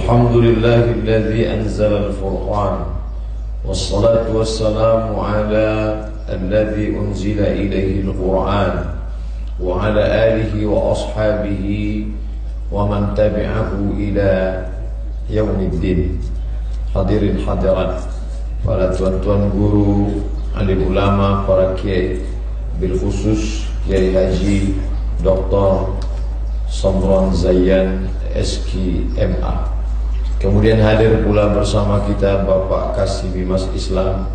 Alhamdulillahilladzi anzala al-Furqan wassalatu wassalamu ala alladzi unzila ilaihi al-Qur'an wa ala alihi wa ashabihi wa man tabi'ahu ila yaumiddin. Hadirin hadirat, para tuan-tuan guru, alim ulama, para kiai, bil khusus Kiai Haji Dr. Samron Zayyan SKMA. Kemudian hadir pula bersama kita Bapak Kasih Bimas Islam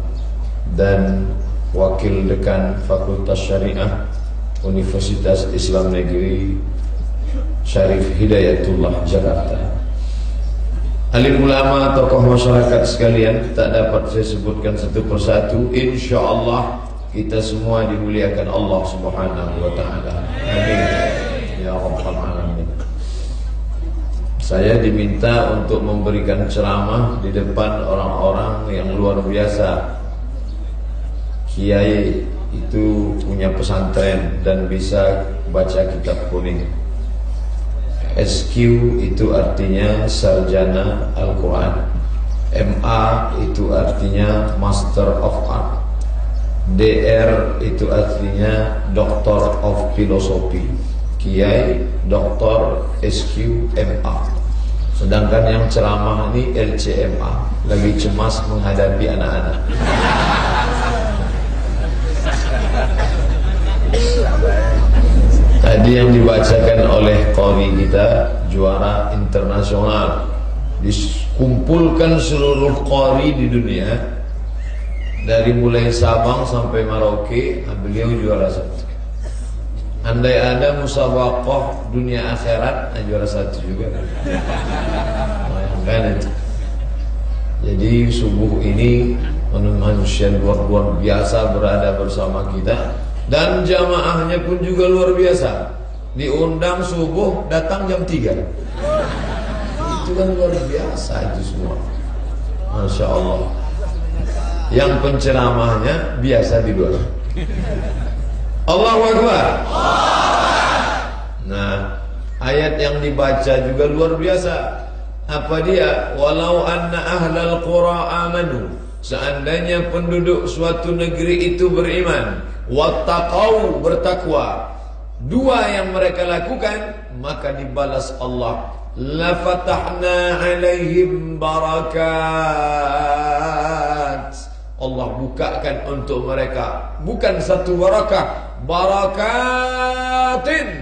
dan Wakil Dekan Fakultas Syariah Universitas Islam Negeri Syarif Hidayatullah Jakarta. Alim ulama, tokoh masyarakat sekalian, tak dapat saya sebutkan satu persatu. InsyaAllah kita semua dimuliakan Allah Subhanahu wa ta'ala. Amin ya rabbal alamin. Saya diminta untuk memberikan ceramah di depan orang-orang yang luar biasa. Kiai itu punya pesantren dan bisa baca kitab kuning. SQ itu artinya sarjana Al-Quran. MA itu artinya Master of Art. DR itu artinya Doctor of Philosophy. Kiai Dr. SQ MA. Sedangkan yang ceramah ini LCMA, lagi cemas menghadapi anak-anak. Tadi yang dibacakan oleh qari kita juara internasional, dikumpulkan seluruh qari di dunia dari mulai Sabang sampai Merauke, beliau juara satu. Andai ada musabaqah dunia akhirat, juara satu juga. Bayangkan itu. Jadi subuh ini manusia luar biasa berada bersama kita, dan jamaahnya pun juga luar biasa. Diundang subuh, datang jam 3. Itu kan luar biasa itu semua. Masya Allah. Yang penceramahnya biasa di luar. Allahu Akbar. Nah, ayat yang dibaca juga luar biasa. Apa dia? Walau anna ahlal qura amanu, seandainya penduduk suatu negeri itu beriman, wattaqau, bertakwa, dua yang mereka lakukan, maka dibalas Allah. La fatahna alaihim barakat, Allah bukakan untuk mereka bukan satu barakah, barakatin,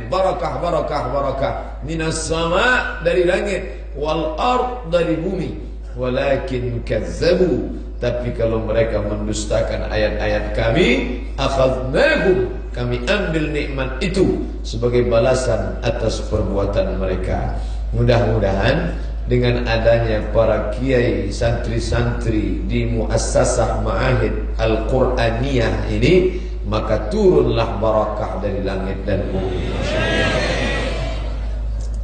barakah minas sama, dari langit, wal ard, dari bumi, walakin kazzabu, tapi kalau mereka mendustakan ayat-ayat kami, akhadnahum, kami ambil nikmat itu sebagai balasan atas perbuatan mereka. Mudah-mudahan dengan adanya para kiai, santri-santri di Muassasah Ma'ahid Al-Quraniyah ini, maka turunlah barakah dari langit dan bumi.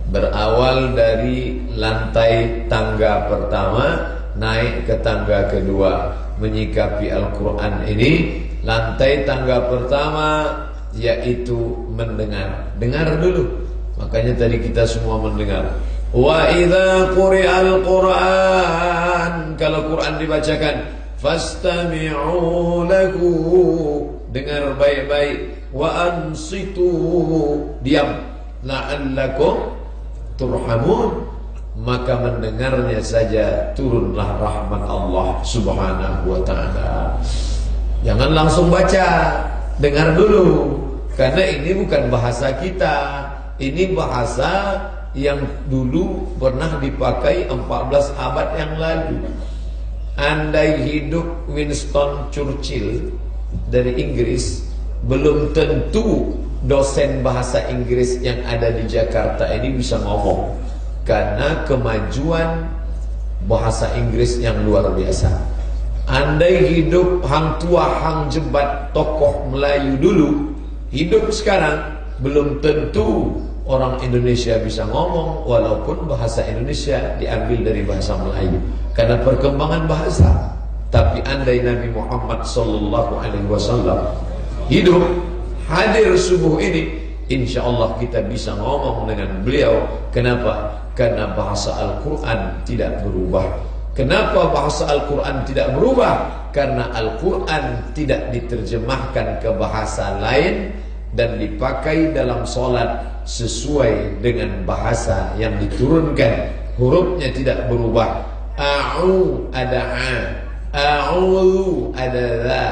Berawal dari lantai tangga pertama, naik ke tangga kedua, menyikapi Al-Quran ini. Lantai tangga pertama yaitu mendengar. Dengar dulu. Makanya tadi kita semua mendengar. Wa idza quri'al Qur'an, kalau Quran dibacakan, fastami'u lahu, dengar baik-baik, wa ansitu, diam, la'allakum turhamun, maka mendengarnya saja turunlah rahmat Allah Subhanahu wa ta'ala. Jangan langsung baca, dengar dulu, karena ini bukan bahasa kita, ini bahasa yang dulu pernah dipakai 14 abad yang lalu. Andai hidup Winston Churchill dari Inggris, belum tentu dosen bahasa Inggris yang ada di Jakarta ini bisa ngomong, karena kemajuan bahasa Inggris yang luar biasa. Andai hidup Hang Tua, Hang Jebat, tokoh Melayu dulu, hidup sekarang, belum tentu orang Indonesia bisa ngomong, walaupun bahasa Indonesia diambil dari bahasa Melayu karena perkembangan bahasa. Tapi andai Nabi Muhammad sallallahu alaihi wasallam hidup, hadir subuh ini, insya Allah kita bisa ngomong dengan beliau. Kenapa? Karena bahasa Al-Quran tidak berubah. Kenapa bahasa Al-Quran tidak berubah? Karena Al-Quran tidak diterjemahkan ke bahasa lain dan dipakai dalam sholat sesuai dengan bahasa yang diturunkan. Hurufnya tidak berubah. A'u ada a, a'udhu ada la,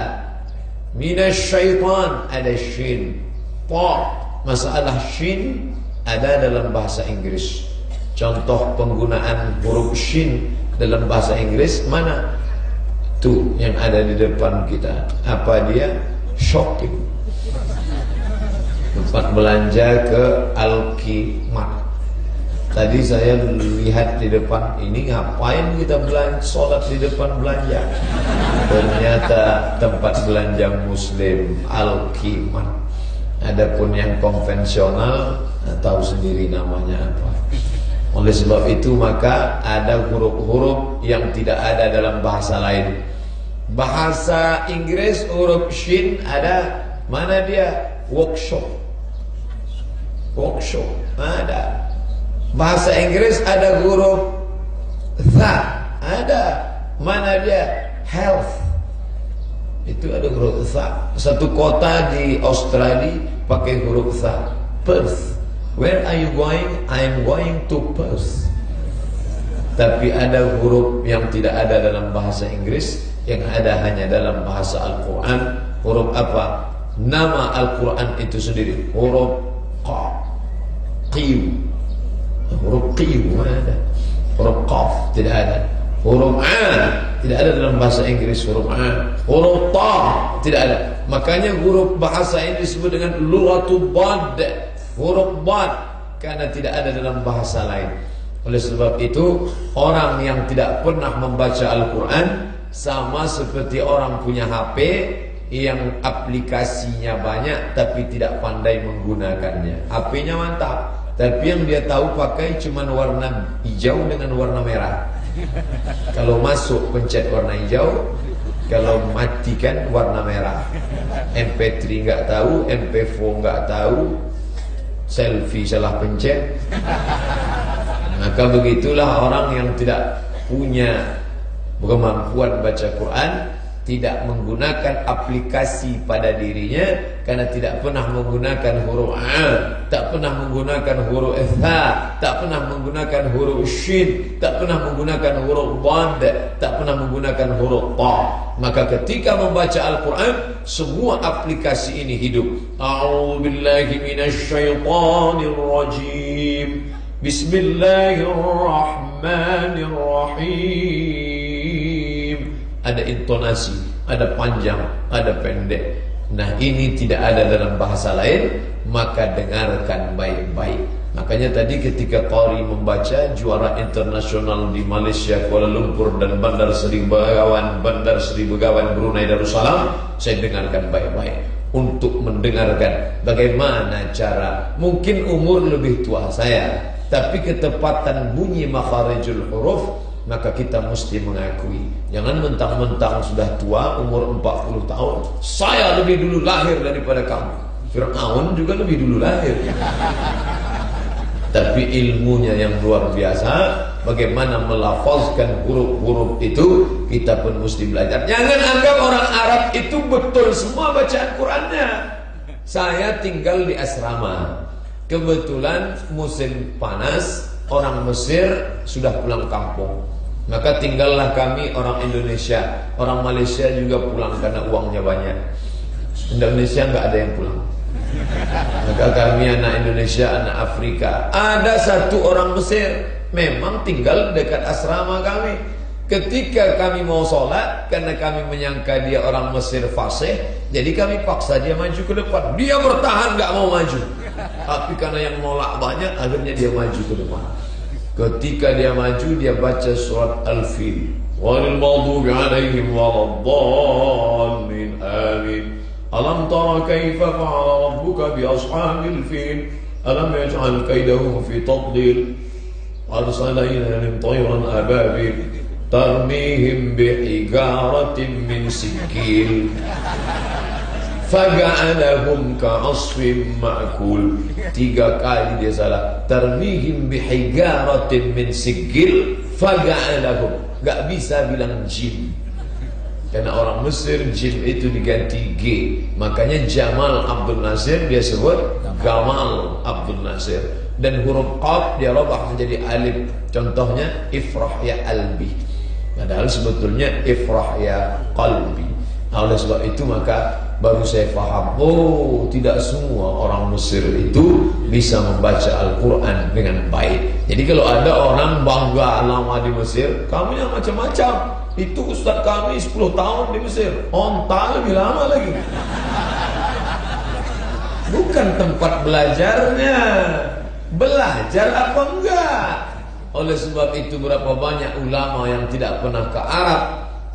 minasyaitan ada shin, ta. Masalah shin ada dalam bahasa Inggris. Contoh penggunaan huruf shin dalam bahasa Inggris mana? Tuh yang ada di depan kita. Apa dia? Shopping. Tempat belanja ke Alkimat. Tadi saya lihat di depan ini, ngapain kita belanja, sholat di depan belanja? Ternyata tempat belanja Muslim, Alkimat. Adapun yang konvensional, tahu sendiri namanya apa. Oleh sebab itu maka ada huruf-huruf yang tidak ada dalam bahasa lain. Bahasa Inggris huruf shin ada, mana dia? Workshop. Workshop ada. Bahasa Inggris ada huruf tha, ada, mana dia? Health. Itu ada huruf tha. Satu kota di Australia pakai huruf tha. Perth. Where are you going? I'm going to Perth. Tapi ada huruf yang tidak ada dalam bahasa Inggris, yang ada hanya dalam bahasa Al-Quran. Huruf apa? Nama Al-Quran itu sendiri. Huruf qa, qiw. Huruf qiw mana ada? Huruf qaf tidak ada. Huruf a tidak ada dalam bahasa Inggris. Huruf a. Huruf ta tidak ada. Makanya huruf bahasa ini disebut dengan lughatul bad. Huruf bad karena tidak ada dalam bahasa lain. Oleh sebab itu orang yang tidak pernah membaca Al-Quran sama seperti orang punya HP yang aplikasinya banyak tapi tidak pandai menggunakannya. HP-nya mantap, tapi yang dia tahu pakai cuma warna hijau dengan warna merah. Kalau masuk pencet warna hijau, kalau matikan warna merah. MP3 nggak tahu, MP4 nggak tahu, selfie salah pencet. Maka begitulah orang yang tidak punya kemampuan baca Quran, tidak menggunakan aplikasi pada dirinya karena tidak pernah menggunakan huruf a, tak pernah menggunakan huruf tha, tak pernah menggunakan huruf shin, tak pernah menggunakan huruf bad, tak pernah menggunakan huruf ta. Maka ketika membaca Al-Quran, semua aplikasi ini hidup. A'udzubillahi minasyaitonir rajim. Bismillahirrahmanirrahim. Ada intonasi, ada panjang, ada pendek. Nah ini tidak ada dalam bahasa lain, maka dengarkan baik-baik. Makanya tadi ketika Qari membaca juara internasional di Malaysia, Kuala Lumpur dan Bandar Seri Begawan Brunei Darussalam, saya dengarkan baik-baik untuk mendengarkan bagaimana cara. Mungkin umur lebih tua saya, tapi ketepatan bunyi makharijul huruf, maka kita mesti mengakui. Jangan mentang-mentang sudah tua, umur 40 tahun, saya lebih dulu lahir daripada kamu. Fir'aun juga lebih dulu lahir. Tapi ilmunya yang luar biasa, bagaimana melafazkan huruf-huruf itu, kita pun mesti belajar. Jangan anggap orang Arab itu betul semua bacaan Qurannya. Saya tinggal di asrama. Kebetulan musim panas, orang Mesir sudah pulang kampung. Maka tinggallah kami orang Indonesia. Orang Malaysia juga pulang karena uangnya banyak. Indonesia nggak ada yang pulang. Maka kami anak Indonesia, anak Afrika. Ada satu orang Mesir memang tinggal dekat asrama kami. Ketika kami mau sholat, karena kami menyangka dia orang Mesir fasih, jadi kami paksa dia maju ke depan. Dia bertahan gak mau maju. Tapi karena yang nolak banyak, akhirnya dia maju ke depan. Ketika dia maju, dia baca surat Al-Fil. Walil maghdubi alaihim waladdallin. Amin. Alam tara kaifa fa'ala rabbuka bi ashabil fil. Alam yaj'al kaidahum fi tadlil. Arsala ilayhim tayran ababil tarmihim bihijaratin min sijil faja'alahum ka'asfim ma'kul. 3 kali dia salah. Tarmihim bihijaratin min sijil faja'alahum. Gak bisa bilang jin, karena orang Mesir jin itu diganti G. Makanya Jamal Abdul Nasir dia sebut Gamal Abdul Nasir. Dan huruf Qaf dia robah menjadi alif. Contohnya Ifrah ya Albi, padahal sebetulnya Ifrah ya Qalbi. Oleh sebab itu maka baru saya paham, oh tidak semua orang Mesir itu bisa membaca Al-Quran dengan baik. Jadi kalau ada orang bangga lama di Mesir, kamu yang macam-macam. Itu ustaz kami 10 tahun di Mesir, onta lebih lama lagi. Bukan tempat belajarnya. Belajar apa enggak? Oleh sebab itu berapa banyak ulama yang tidak pernah ke Arab,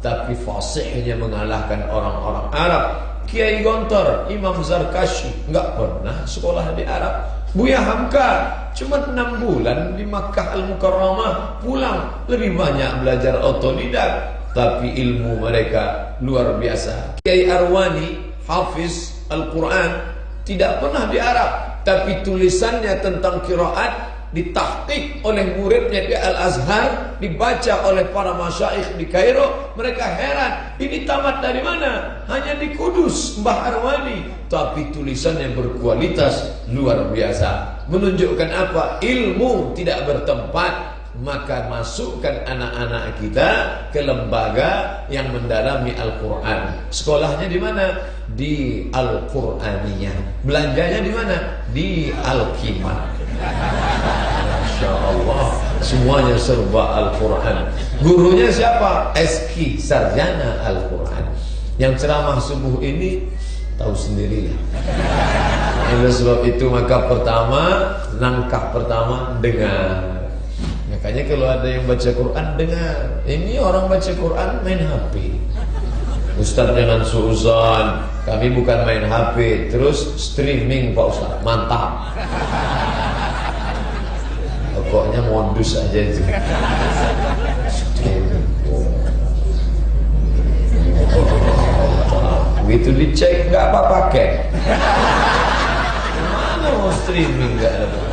tapi fasihnya mengalahkan orang-orang Arab. Kiai Gontor, Imam Zarkashi enggak pernah sekolah di Arab. Buya Hamka cuma 6 bulan di Makkah Al-Mukarramah, pulang lebih banyak belajar otodidak, tapi ilmu mereka luar biasa. Kiai Arwani, Hafiz Al-Quran, tidak pernah di Arab, tapi tulisannya tentang qiraat ditahqiq oleh muridnya di Al-Azhar, dibaca oleh para masyaikh di Kairo. Mereka heran, ini tamat dari mana? Hanya di Kudus, Mbah Arwani. Tapi tulisannya berkualitas luar biasa. Menunjukkan apa? Ilmu tidak bertempat. Maka masukkan anak-anak kita ke lembaga yang mendalami Al-Quran. Sekolahnya di mana? Di Al-Quraniyah. Belanjanya di mana? Di Al-Qimah. Masya Allah, semuanya serba Al-Quran. Gurunya siapa? Eski, sarjana Al-Quran. Yang ceramah subuh ini tahu sendiri ya. Oleh sebab itu maka langkah pertama dengar. Makanya kalau ada yang baca Quran dengar. Ini orang baca Quran main HP. Ustaz jangan suuzon, kami bukan main HP, terus streaming Pak Ustaz. Mantap. Pokoknya modus aja itu. Begitu dicek nggak apa pakai. Mana mau streaming nggak ada pakai.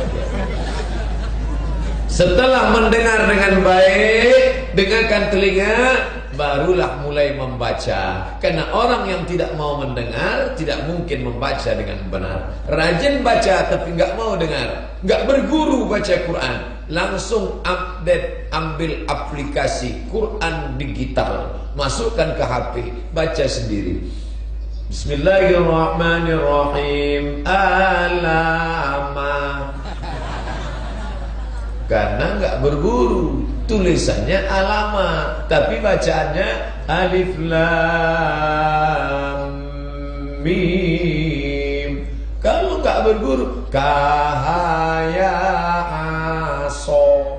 Setelah mendengar dengan baik, dengarkan telinga, barulah mulai membaca. Karena orang yang tidak mau mendengar tidak mungkin membaca dengan benar. Rajin baca tapi nggak mau dengar, nggak berguru baca Quran, langsung update, ambil aplikasi Quran digital, masukkan ke HP, baca sendiri. Bismillahirrahmanirrahim. Alama. Karena nggak berguru, tulisannya alama, tapi bacaannya alif lam mim. Kalau nggak berguru, kahaya aso.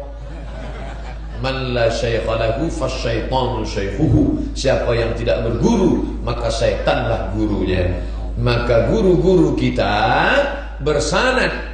Man la syaikha lahu fasyaitanu syaikhuhu. Siapa yang tidak berguru, maka syaitanlah gurunya. Maka guru-guru kita bersanad.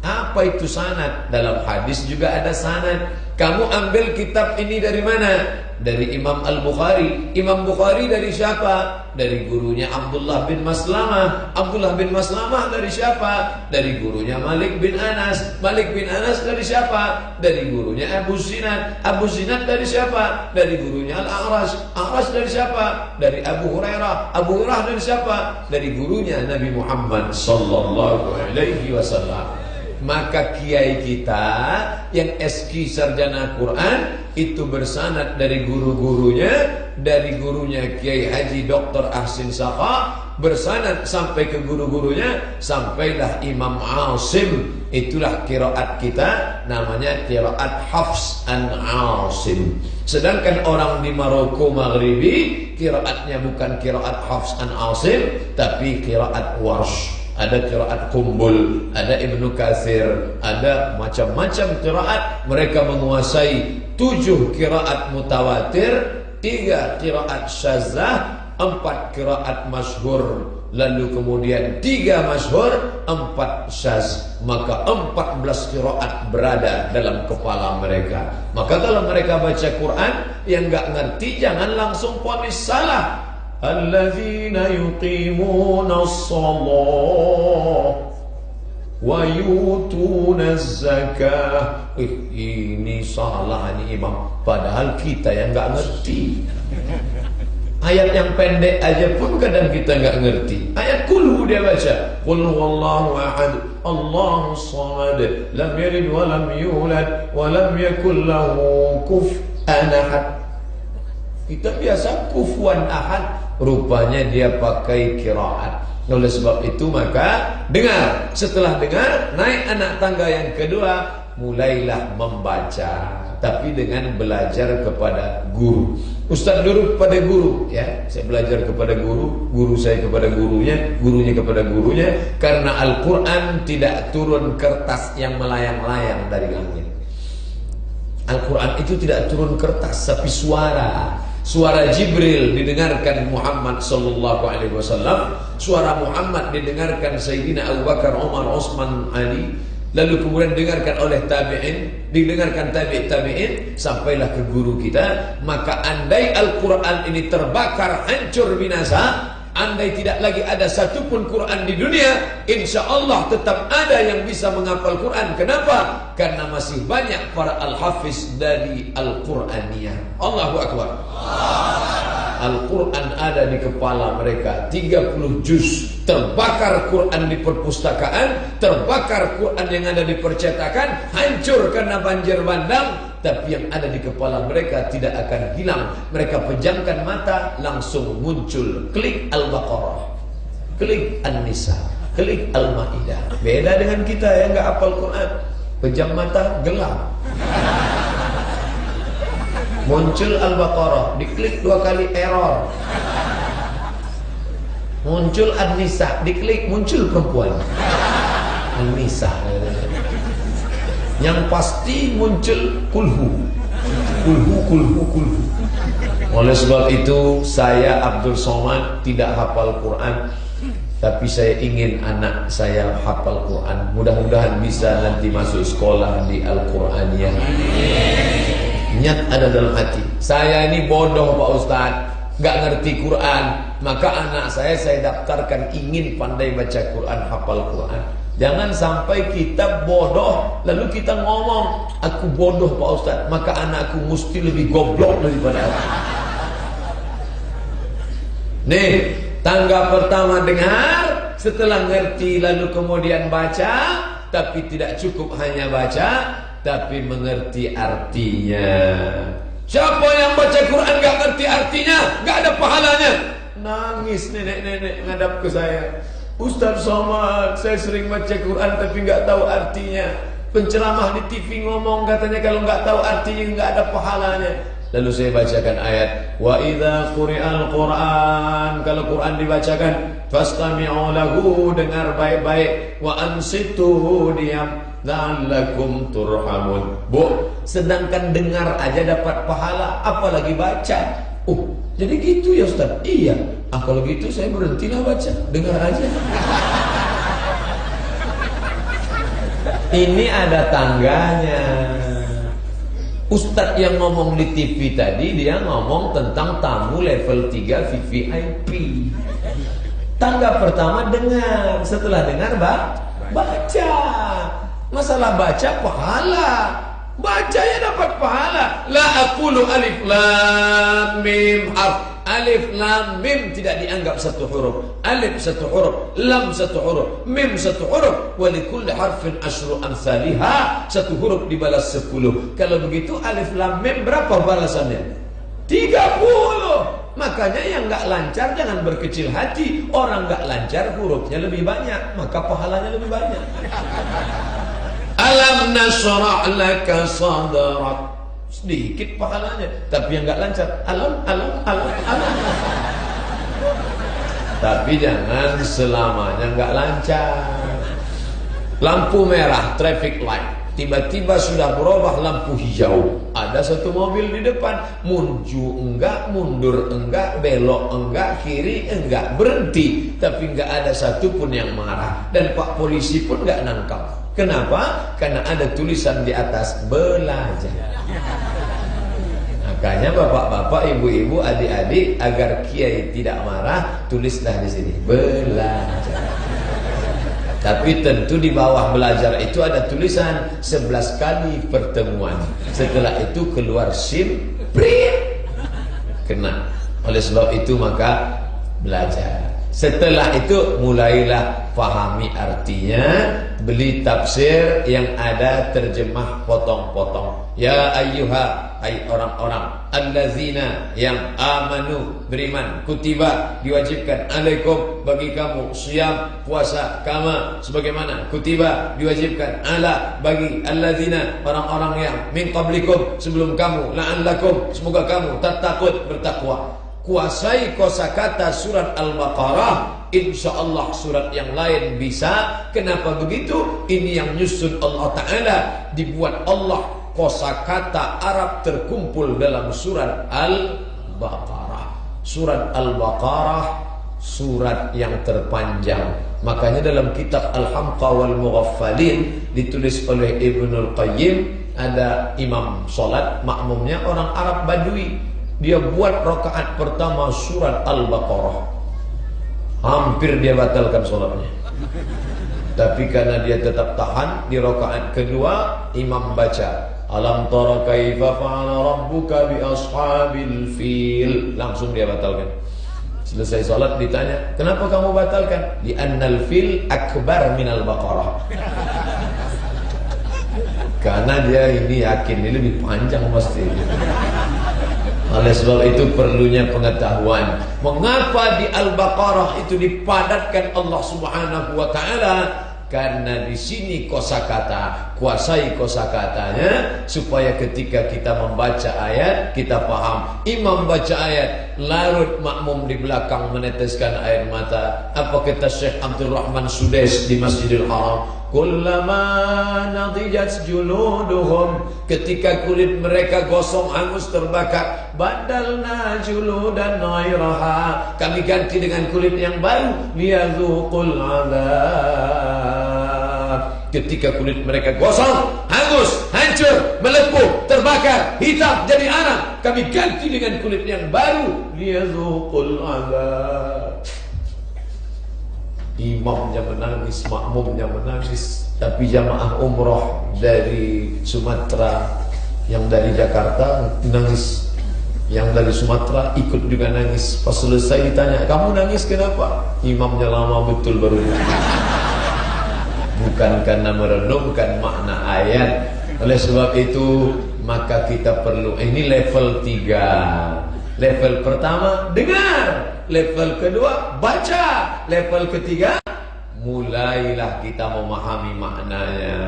Apa itu sanad? Dalam hadis juga ada sanad. Kamu ambil kitab ini dari mana? Dari Imam Al-Bukhari. Imam Bukhari dari siapa? Dari gurunya Abdullah bin Maslamah. Abdullah bin Maslamah dari siapa? Dari gurunya Malik bin Anas. Malik bin Anas dari siapa? Dari gurunya Abu Zinad. Abu Zinad dari siapa? Dari gurunya Al-A'raj. A'raj dari siapa? Dari Abu Hurairah. Abu Hurairah dari siapa? Dari gurunya Nabi Muhammad sallallahu alaihi wasallam. Maka kiai kita yang SQ sarjana Quran itu bersanad dari guru-gurunya, dari gurunya Kiai Haji Dr. Ahsin Saqa, bersanad sampai ke guru-gurunya, sampailah Imam Asim. Itulah qiraat kita, namanya qiraat Hafs an Asim. Sedangkan orang di Maroko Maghribi qiraatnya bukan qiraat Hafs an Asim, tapi qiraat Warsh. Ada qiraat Qumbul, ada Ibnu Katsir, ada macam-macam qiraat. Mereka menguasai 7 qiraat mutawatir, 3 qiraat syazah, 4 qiraat masyhur, lalu kemudian 3 masyhur, 4 syaz. Maka 14 qiraat berada dalam kepala mereka. Maka kalau mereka baca Quran yang enggak ngerti, jangan langsung vonis salah. alladzina yuqimuna as-shalah wa yutuna zakah. Ini salah ini imam, padahal kita yang nggak ngerti. Ayat yang pendek aja pun kadang kita nggak ngerti. Ayat kulhu dia baca, qul huwallahu ahad, Allahus samad, lam yalid wa lam yulad wa lam yakul lahu kufuwan ahad. Kita biasa kufuwan ahad, rupanya dia pakai qiraat. Oleh sebab itu maka dengar, setelah dengar naik anak tangga yang kedua, mulailah membaca, tapi dengan belajar kepada guru. Ustaz dulu kepada guru, ya. Saya belajar kepada guru, guru saya kepada gurunya, gurunya kepada gurunya. Karena Al-Quran tidak turun kertas yang melayang-layang dari langit. Al-Quran itu tidak turun kertas, tapi suara. Suara Jibril didengarkan Muhammad sallallahu alaihi wasallam, suara Muhammad didengarkan Sayyidina Abu Bakar, Umar, Utsman, Ali, lalu kemudian didengarkan oleh tabi'in, didengarkan tabi'in, sampailah ke guru kita. Maka andai Al-Quran ini terbakar, hancur, binasa, andai tidak lagi ada satupun Quran di dunia, insya Allah tetap ada yang bisa menghafal Quran. Kenapa? Karena masih banyak para al-hafiz dari Al-Quraniyah. Allahu Akbar. Al-Quran ada di kepala mereka, 30 juz. Terbakar Quran di perpustakaan, terbakar Quran yang ada di percetakan, hancur karena banjir bandang, tapi yang ada di kepala mereka tidak akan hilang. Mereka pejamkan mata, langsung muncul klik Al-Baqarah, klik An-Nisa, klik Al-Maidah. Beda dengan kita yang nggak hafal Quran, pejam mata gelap. Muncul Al-Baqarah, diklik 2 kali error. Muncul An-Nisa, diklik muncul perempuan. An-Nisa. Yang pasti muncul kulhu. Kulhu. Oleh sebab itu saya Abdul Somad tidak hafal Quran, tapi saya ingin anak saya hafal Quran. Mudah-mudahan bisa nanti masuk sekolah di Al-Quraniyah. Niat ada dalam hati. Saya ini bodoh Pak Ustaz, gak ngerti Quran, maka anak saya daftarkan ingin pandai baca Quran, hafal Quran. Jangan sampai kita bodoh lalu kita ngomong aku bodoh Pak Ustaz, maka anakku mesti lebih goblok daripada aku. Nih, tangga pertama dengar, setelah ngerti lalu kemudian baca, tapi tidak cukup hanya baca, tapi mengerti artinya. Siapa yang baca Quran gak ngerti artinya, gak ada pahalanya. Nangis nenek-nenek ngadap ke saya, Ustaz Somad, saya sering baca Quran tapi gak tahu artinya. Penceramah di TV ngomong katanya kalau gak tahu artinya gak ada pahalanya. Lalu saya bacakan ayat, wa idza quri'al Quran, kalau Quran dibacakan, fastami'u lahu, dengar baik-baik, wa ansitu, diam, la'allakum turhamun. Bu, sedangkan dengar aja dapat pahala, apalagi baca. Oh, jadi gitu ya Ustaz? Iya. Kalau gitu saya berhentilah baca, dengar aja. Ini ada tangganya. Ustadz yang ngomong di TV tadi, dia ngomong tentang tamu level 3 VVIP. Tangga pertama dengar, setelah dengar baca. Masalah baca pahala, bacanya dapat pahala. La aqulu alif lam mim harf. Alif lam mim tidak dianggap satu huruf. Alif satu huruf, lam satu huruf, mim satu huruf. Wa likulli harfin asyru amsalihha. Satu huruf dibalas 10. Kalau begitu alif lam mim berapa balasannya? 30. Makanya yang enggak lancar jangan berkecil hati. Orang enggak lancar hurufnya lebih banyak, maka pahalanya lebih banyak. Alam nashrah laka sadrak, sedikit pahalanya, tapi yang enggak lancar alam. Tapi jangan selamanya enggak lancar. Lampu merah, traffic light, tiba-tiba sudah berubah lampu hijau. Ada satu mobil di depan, maju enggak, mundur enggak, belok enggak, kiri enggak, berhenti, tapi enggak ada satupun yang marah, dan Pak Polisi pun enggak nangkap. Kenapa? Karena ada tulisan di atas belajar. Nah, Makanya bapak-bapak, ibu-ibu, adik-adik, agar kiai tidak marah, tulislah di sini belajar. Tapi tentu di bawah belajar itu ada tulisan 11 kali pertemuan. Setelah itu keluar SIM, print, kena. Oleh sebab itu maka belajar. Setelah itu mulailah pahami artinya, beli tafsir yang ada terjemah potong-potong. Ya ayyuha, ay orang-orang, allazina yang amanu, beriman, kutiba, diwajibkan, alaikum, bagi kamu, siyam, puasa, kama, sebagaimana kutiba, diwajibkan, ala, bagi allazina, orang-orang yang min qablikum, sebelum kamu, la'allakum, semoga kamu tattaqun, bertakwa. Kuasai kosakata surat Al-Baqarah, insyaallah surat yang lain bisa. Kenapa begitu? Ini yang nyusun Allah Ta'ala, dibuat Allah kosakata Arab terkumpul dalam surat Al-Baqarah. Surat Al-Baqarah surat yang terpanjang. Makanya dalam kitab Al-Hamqa wal Mughaffalin ditulis oleh Ibnul Qayyim, ada imam solat, makmumnya orang Arab Badui. Dia buat rakaat pertama surat Al-Baqarah, hampir dia batalkan sholatnya. Tapi karena dia tetap tahan, di rakaat kedua imam baca alam tara kaifa fa'ala rabbuka bi ashabil fil, langsung dia batalkan. Selesai sholat ditanya, kenapa kamu batalkan? Di annal fil akbar minal baqarah. Karena dia ini yakin ini lebih panjang pasti. Oleh sebab itu perlunya pengetahuan. Mengapa di Al-Baqarah itu dipadatkan Allah Subhanahu wa taala? Karena di sini kosakata, kuasai kosakatanya supaya ketika kita membaca ayat kita paham. Imam baca ayat, larut makmum di belakang meneteskan air mata. Apa kata Syekh Abdul Rahman Sudais di Masjidil Haram? Kullama nadijat juluduhum, ketika kulit mereka gosong hangus terbakar, badalna juludan ghairaha, kami ganti dengan kulit yang baru, liyadzuqul adzab. Ketika kulit mereka gosong, hangus, hancur, melepuh, terbakar, hitam jadi arang, kami ganti dengan kulit yang baru, liyadzuqul adzab. Imamnya menangis, makmumnya menangis. Tapi jamaah umroh dari Sumatera, yang dari Jakarta nangis, yang dari Sumatera ikut juga nangis. Pas selesai ditanya, kamu nangis kenapa? Imamnya lama betul baru bukan karena merenungkan makna ayat. Oleh sebab itu maka kita perlu, ini level 3. Level pertama dengar, level kedua baca, level ketiga mulailah kita memahami maknanya.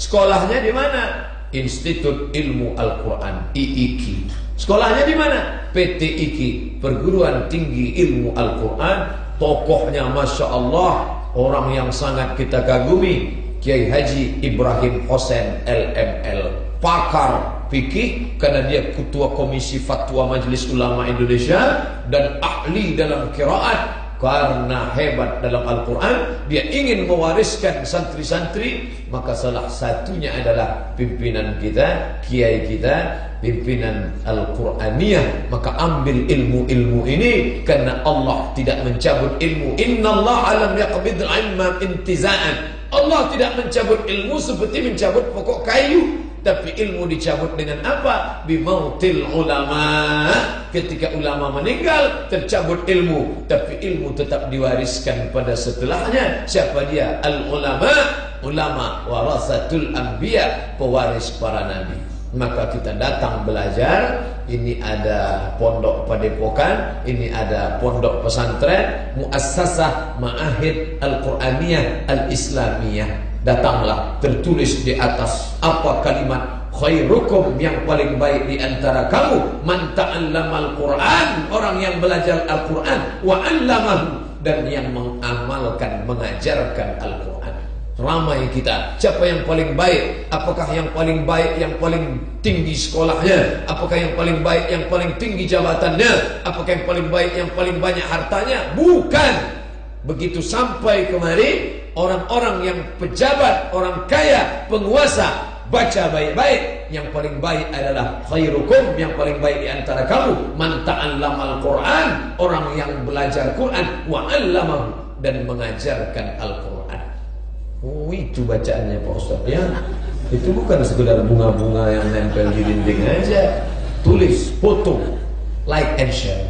Sekolahnya di mana? Institut Ilmu Al-Quran, IIQ. Sekolahnya di mana? PT IKI, Perguruan Tinggi Ilmu Al-Quran. Tokohnya Masya Allah, orang yang sangat kita kagumi, Kiai Haji Ibrahim Hussein LML, pakar fikih karena dia ketua komisi fatwa Majelis Ulama Indonesia dan ahli dalam qiraat. Karena hebat dalam Al-Quran, dia ingin mewariskan santri-santri, maka salah satunya adalah pimpinan kita, kiai kita, pimpinan Al-Quraniyah. Maka ambil ilmu-ilmu ini, karena Allah tidak mencabut ilmu. Innallaha lam yaqbidul ilma intiza'an. Allah tidak mencabut ilmu seperti mencabut pokok kayu, tapi ilmu dicabut dengan apa? Bimautil ulama. Ketika ulama meninggal, tercabut ilmu, tapi ilmu tetap diwariskan pada setelahnya. Siapa dia? Al-ulama. Ulama warasatul anbiya, pewaris para nabi. Maka kita datang belajar. Ini ada pondok padepokan, ini ada pondok pesantren, muassasah ma'ahid Al-Quraniyah Al-Islamiyah. Datanglah, tertulis di atas apa kalimat khairukum, yang paling baik di antara kamu, man ta'allamal Qur'an, orang yang belajar Al-Quran, wa 'allamahu, dan yang mengamalkan, mengajarkan Al-Quran. Ramai kita, siapa yang paling baik? Apakah yang paling baik yang paling tinggi sekolahnya? Apakah yang paling baik yang paling tinggi jabatannya? Apakah yang paling baik yang paling banyak hartanya? Bukan. Begitu sampai kemari, orang-orang yang pejabat, orang kaya, penguasa, baca baik-baik. Yang paling baik adalah khairukum, yang paling baik di antara kamu man ta'allamal Qur'an, orang yang belajar Quran, wa 'allamahu, dan mengajarkan Al-Quran. Oh, itu bacaannya Pak Ustaz ya. Itu bukan sekedar bunga-bunga yang nempel di dinding aja. Tulis, foto, like and share.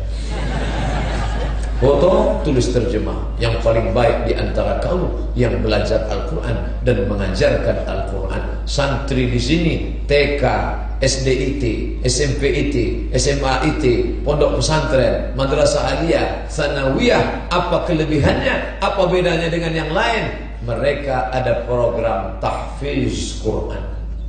Foto, tulis terjemah. Yang paling baik di antara kamu yang belajar Al-Quran dan mengajarkan Al-Quran. Santri di sini TK, SDIT, SMPIT, SMAIT, pondok pesantren, madrasah aliyah, sanawiyah, apa kelebihannya? Apa bedanya dengan yang lain? Mereka ada program tahfiz Quran.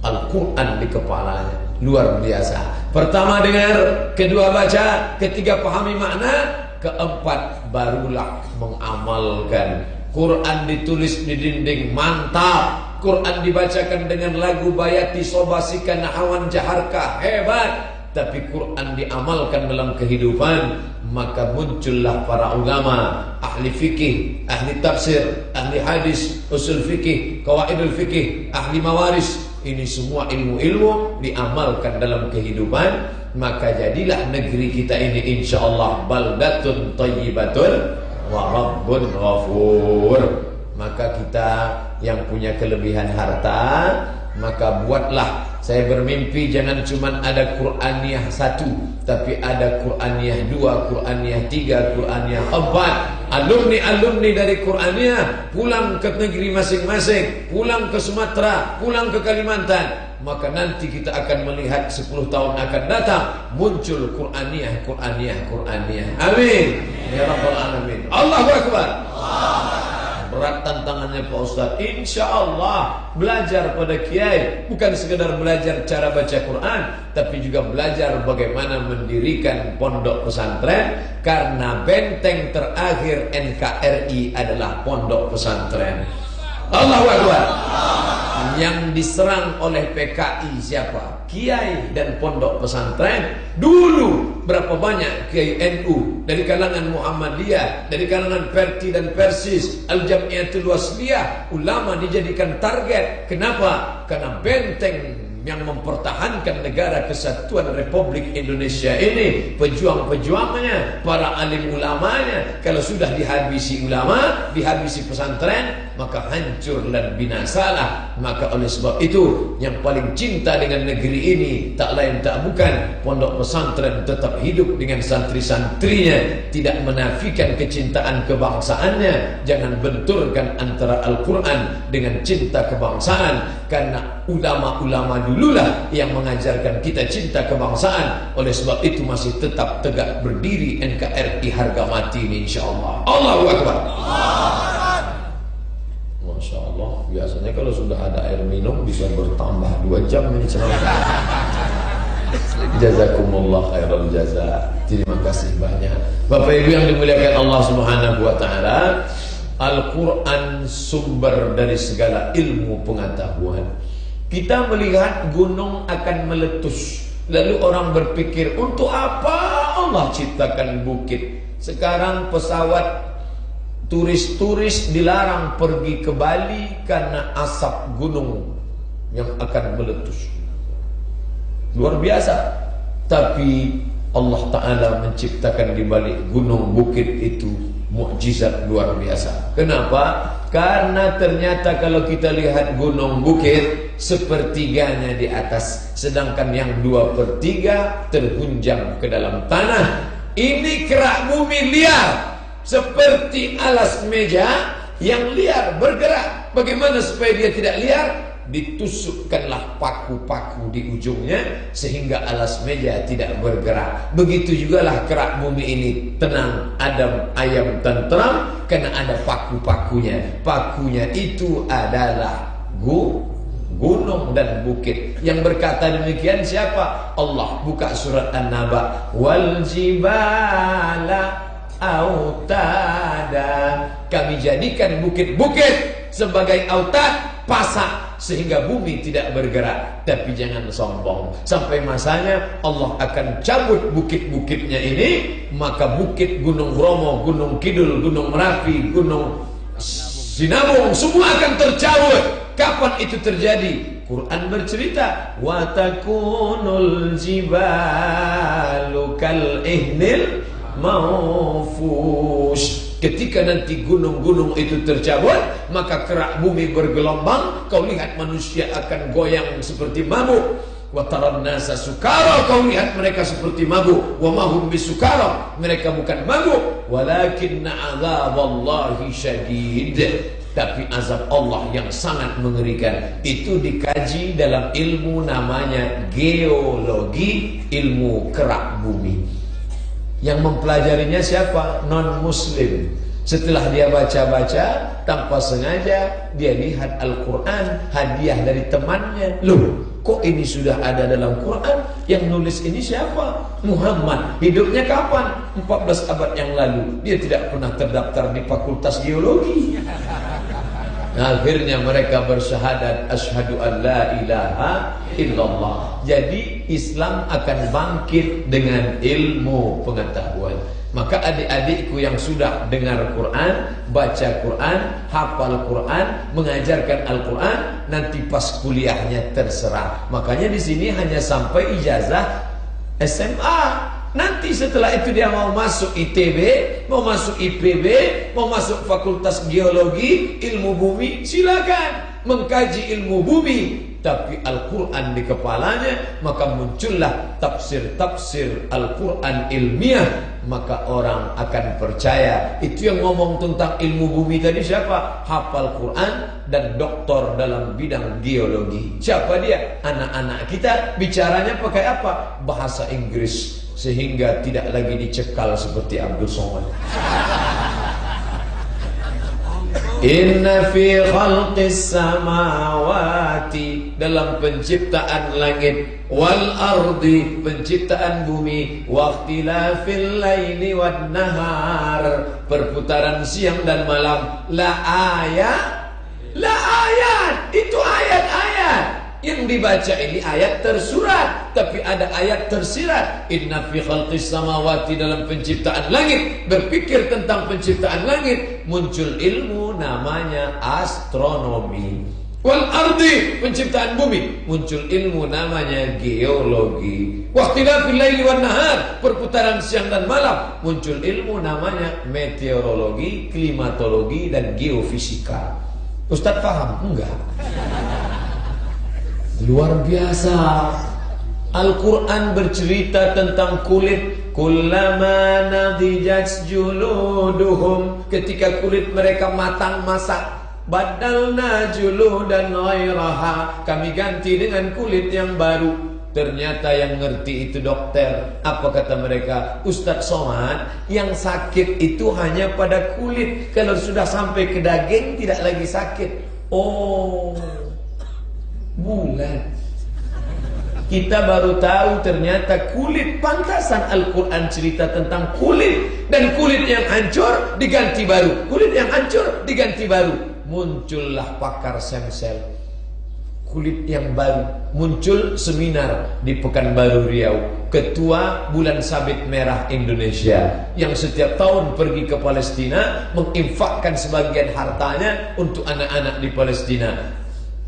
Al-Quran di kepalanya. Luar biasa. Pertama dengar, kedua baca, ketiga pahami makna, keempat barulah mengamalkan. Quran ditulis di dinding, mantap. Quran dibacakan dengan lagu bayati sobasikan awan jaharka, hebat. Tapi Quran diamalkan dalam kehidupan, maka muncullah para ulama, ahli fikih, ahli tafsir, ahli hadis, usul fikih, qawaidul fikih, ahli mawaris. Ini semua ilmu-ilmu diamalkan dalam kehidupan, maka jadilah negeri kita ini insyaallah baldatun thayyibatun wa rabbun ghafur. Maka kita yang punya kelebihan harta, maka buatlah. Saya bermimpi jangan cuma ada Qur'aniyah 1, tapi ada Qur'aniyah 2, Qur'aniyah 3, Qur'aniyah 4. Alumni-alumni dari Qur'aniyah pulang ke negeri masing-masing, pulang ke Sumatera, pulang ke Kalimantan. Maka nanti kita akan melihat 10 tahun akan datang muncul Qur'aniyah, Qur'aniyah, Qur'aniyah. Amin ya rabbal alamin. Allahu akbar. Berat tantangannya Pak Ustaz. Insya Allah belajar pada kiai, bukan sekedar belajar cara baca Quran, tapi juga belajar bagaimana mendirikan pondok pesantren. Karena benteng terakhir NKRI adalah pondok pesantren. Allahu Akbar. Yang diserang oleh PKI siapa? Kiai dan pondok pesantren. Dulu berapa banyak kiai NU dari kalangan Muhammadiyah, dari kalangan Perti dan Persis, Al-Jamiatul Wasliyah, ulama dijadikan target. Kenapa? Karena benteng yang mempertahankan negara kesatuan Republik Indonesia ini, pejuang-pejuangnya, para alim ulamanya, kalau sudah dihabisi ulama, dihabisi pesantren, maka hancur dan binasalah. Maka oleh sebab itu, yang paling cinta dengan negeri ini tak lain tak bukan pondok pesantren tetap hidup dengan santri-santrinya, tidak menafikan kecintaan kebangsaannya. Jangan benturkan antara Al-Quran dengan cinta kebangsaan, karena ulama-ulama dululah yang mengajarkan kita cinta kebangsaan. Oleh sebab itu masih tetap tegak berdiri NKRI harga mati ini insyaallah. Allahu Akbar. Masya Allah. Biasanya kalau sudah ada air minum bisa bertambah 2 jam ini ceramah. Jazakumullah khairal jaza. Terima kasih banyak Bapak Ibu yang dimuliakan Allah Subhanahu wa taala. Al-Quran sumber dari segala ilmu pengetahuan. Kita melihat gunung akan meletus, lalu orang berpikir, untuk apa Allah ciptakan bukit? Sekarang pesawat turis-turis dilarang pergi ke Bali karena asap gunung yang akan meletus. Luar biasa. Tapi Allah Ta'ala menciptakan di balik gunung bukit itu mukjizat luar biasa. Kenapa? Karena ternyata kalau kita lihat gunung bukit, sepertiganya di atas, sedangkan yang 2/3 terhunjam ke dalam tanah. Ini kerak bumi liar, seperti alas meja yang liar bergerak. Bagaimana supaya dia tidak liar? Ditusukkanlah paku-paku di ujungnya sehingga alas meja tidak bergerak. Begitu jugalah kerak bumi ini tenang, adem, ayam, tentram, karena ada paku-pakunya. Pakunya itu adalah gunung dan bukit. Yang berkata demikian siapa? Allah. Buka surat An-Naba. Wal jibala autada. Kami jadikan bukit-bukit sebagai autad, pasak, sehingga bumi tidak bergerak. Tapi jangan sombong. Sampai masanya Allah akan cabut bukit-bukitnya ini, maka bukit Gunung Bromo, Gunung Kidul, Gunung Merapi, Gunung Sinabung semua akan tercabut. Kapan itu terjadi? Quran bercerita, wa takunul jibalu kal ihnil manfush. Ketika nanti gunung-gunung itu tercabut, maka kerak bumi bergelombang, kau lihat manusia akan goyang seperti mabuk. Wa taran nasa sukara, kau lihat mereka seperti mabuk. Wa mahum bisukara, mereka bukan mabuk. Walakinna azaballahi syadid, tapi azab Allah yang sangat mengerikan. Itu dikaji dalam ilmu namanya geologi, ilmu kerak bumi. Yang mempelajarinya siapa? Non-muslim. Setelah dia baca-baca, tanpa sengaja dia lihat Al-Quran, hadiah dari temannya. Loh, kok ini sudah ada dalam Quran? Yang nulis ini siapa? Muhammad. Hidupnya kapan? 14 abad yang lalu. Dia tidak pernah terdaftar di fakultas geologi. Akhirnya mereka bersyahadat asyhadu an la ilaha illallah. Jadi Islam akan bangkit dengan ilmu pengetahuan. Maka adik-adikku yang sudah dengar Quran, baca Quran, hafal Quran, mengajarkan Al-Quran, nanti pas kuliahnya terserah. Makanya di sini hanya sampai ijazah SMA. Nanti setelah itu dia mau masuk ITB, mau masuk IPB, mau masuk Fakultas Geologi, Ilmu Bumi, silakan mengkaji ilmu bumi. Tapi Al-Quran di kepalanya, maka muncullah tafsir-tafsir Al-Quran ilmiah. Maka orang akan percaya. Itu yang ngomong tentang ilmu bumi tadi siapa? Hafal Quran dan doktor dalam bidang geologi. Siapa dia? Anak-anak kita bicaranya pakai apa? Bahasa Inggris. Sehingga tidak lagi dicekal seperti Abdul Somad. Inna fi khalqis samawati, dalam penciptaan langit, wal ardi, penciptaan bumi, waqtilafil laili wan nahar, perputaran siang dan malam, la ayat, itu ayat-ayat. Yang dibaca ini ayat tersurat, tapi ada ayat tersirat. Inna fi khalqis samawati, dalam penciptaan langit, berpikir tentang penciptaan langit, muncul ilmu namanya astronomi. Wal ardi, penciptaan bumi, muncul ilmu namanya geologi. Waqtilafil laili wan nahar, perputaran siang dan malam, muncul ilmu namanya meteorologi, klimatologi dan geofisika. Ustaz paham? Enggak. Luar biasa. Al-Quran bercerita tentang kulit. Kullama nadijat juluduhum, ketika kulit mereka matang masak, badalna juludan ghairaha, kami ganti dengan kulit yang baru. Ternyata yang ngerti itu dokter. Apa kata mereka? Ustadz Somad, yang sakit itu hanya pada kulit. Kalau sudah sampai ke daging tidak lagi sakit. Oh, bulan. Kita baru tahu ternyata kulit. Pantasan Al-Quran cerita tentang kulit. Dan kulit yang hancur diganti baru, kulit yang hancur diganti baru. Muncullah pakar stem-cell, kulit yang baru. Muncul seminar di Pekanbaru Riau, Ketua Bulan Sabit Merah Indonesia, yang setiap tahun pergi ke Palestina, menginfakkan sebagian hartanya untuk anak-anak di Palestina.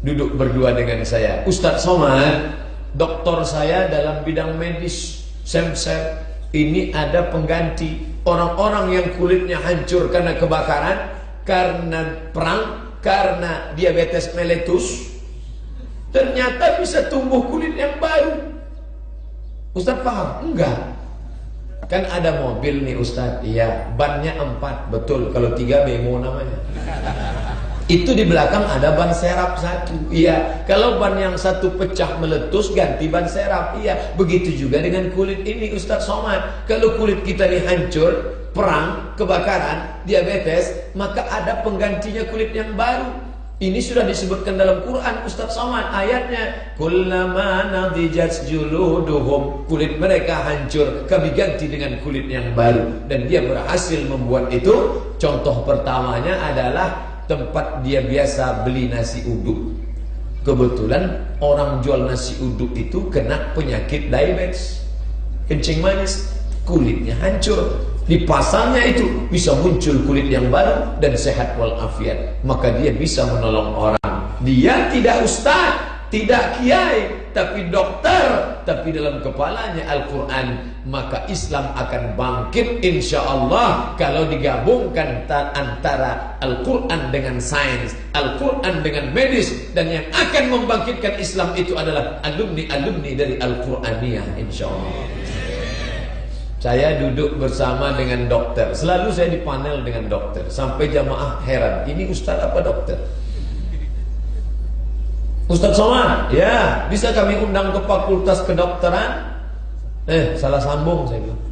Duduk berdua dengan saya, Ustadz Somad, doktor saya dalam bidang medis, stem-cell. Ini ada pengganti. Orang-orang yang kulitnya hancur karena kebakaran, karena perang, karena diabetes meletus, ternyata bisa tumbuh kulit yang baru. Ustadz paham? Enggak. Kan ada mobil nih Ustadz. Iya, bannya 4. Betul, kalau 3 bemo namanya. Itu di belakang ada ban serap 1. Iya, kalau ban yang 1 pecah meletus, ganti ban serap. Iya, begitu juga dengan kulit ini Ustadz Somad. Kalau kulit kita ini hancur, perang, kebakaran, diabetes, maka ada penggantinya kulit yang baru. Ini sudah disebutkan dalam Quran Ustadz Somad. Ayatnya, kullama nadijat juluduhum, kulit mereka hancur, kami ganti dengan kulit yang baru. Dan dia berhasil membuat itu. Contoh pertamanya adalah tempat dia biasa beli nasi uduk. Kebetulan orang jual nasi uduk itu kena penyakit diabetes, kencing manis, kulitnya hancur. Di pasarnya itu bisa muncul kulit yang baru dan sehat walafiat. Maka dia bisa menolong orang. Dia tidak ustaz, tidak kiai, tapi dokter, tapi dalam kepalanya Al-Quran, maka Islam akan bangkit insya Allah kalau digabungkan antara Al-Quran dengan sains, Al-Quran dengan medis, dan yang akan membangkitkan Islam itu adalah alumni-alumni dari Al-Quraniyah insya Allah. Saya duduk bersama dengan dokter. Selalu saya dipanel dengan dokter. Sampai jamaah heran, ini ustaz apa dokter? Ustaz Somad, ya, bisa kami undang ke fakultas kedokteran? Salah sambung saya bilang.